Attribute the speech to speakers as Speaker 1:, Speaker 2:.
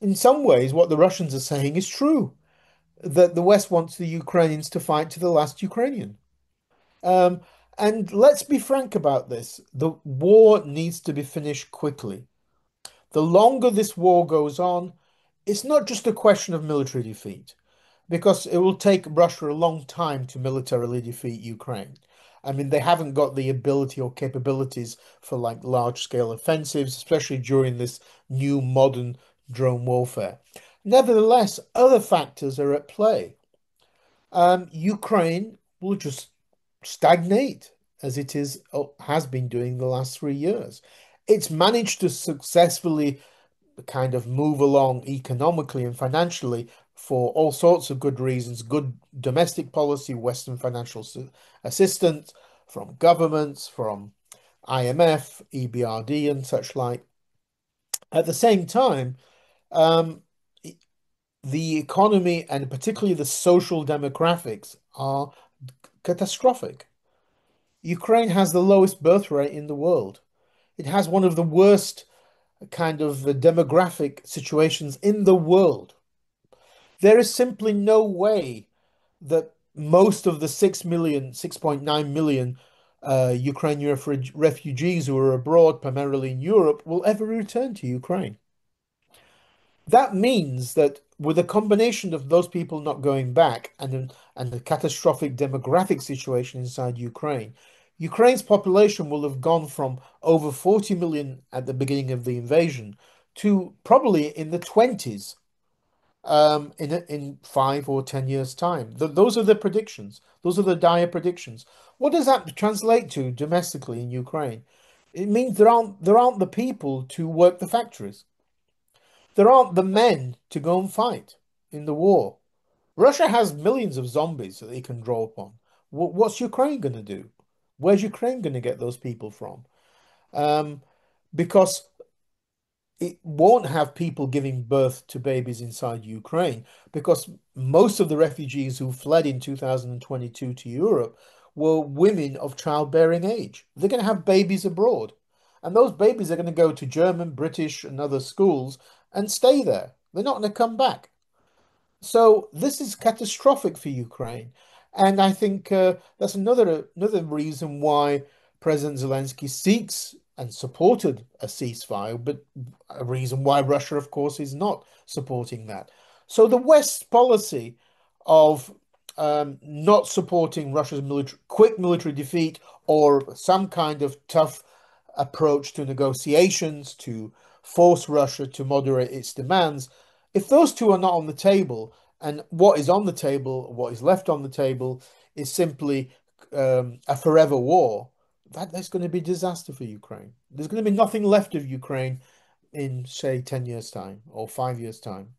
Speaker 1: in some ways, what the Russians are saying is true, that the West wants the Ukrainians to fight to the last Ukrainian. Um, and let's be frank about this. The war needs to be finished quickly. The longer this war goes on, it's not just a question of military defeat, because it will take Russia a long time to militarily defeat Ukraine. I mean, they haven't got the ability or capabilities for like large-scale offensives, especially during this new modern drone warfare. Nevertheless, other factors are at play. Ukraine will just stagnate as it is has been doing the last 3 years. It's managed to successfully kind of move along economically and financially for all sorts of good reasons, good domestic policy, Western financial assistance from governments, from IMF, EBRD, and such like. At the same time, um, the economy and particularly the social demographics are catastrophic. Ukraine has the lowest birth rate in the world. It has one of the worst kind of demographic situations in the world. There is simply no way that most of the 6 million, 6.9 million Ukrainian refugees who are abroad, primarily in Europe, will ever return to Ukraine. That means that with a combination of those people not going back and the catastrophic demographic situation inside Ukraine, Ukraine's population will have gone from over 40 million at the beginning of the invasion to probably in the 20s in 5 or 10 years' time. Those are the predictions. Those are the dire predictions. What does that translate to domestically in Ukraine? It means there aren't the people to work the factories. There aren't the men to go and fight in the war. Russia has millions of zombies that they can draw upon. What's Ukraine going to do? Where's Ukraine going to get those people from? Um, because it won't have people giving birth to babies inside Ukraine because most of the refugees who fled in 2022 to Europe were women of childbearing age. They're going to have babies abroad. And those babies are going to go to German, British, and other schools and stay there. They're not going to come back. So this is catastrophic for Ukraine, and I think that's another reason why President Zelensky seeks and supported a ceasefire, but a reason why Russia, of course, is not supporting that. So the West's policy of not supporting Russia's quick military defeat or some kind of tough approach to negotiations to force Russia to moderate its demands, if those two are not on the table, and what is on the table, what is left on the table, is simply a forever war, that's going to be disaster for Ukraine. There's going to be nothing left of Ukraine in, say, 10 years' time or 5 years' time.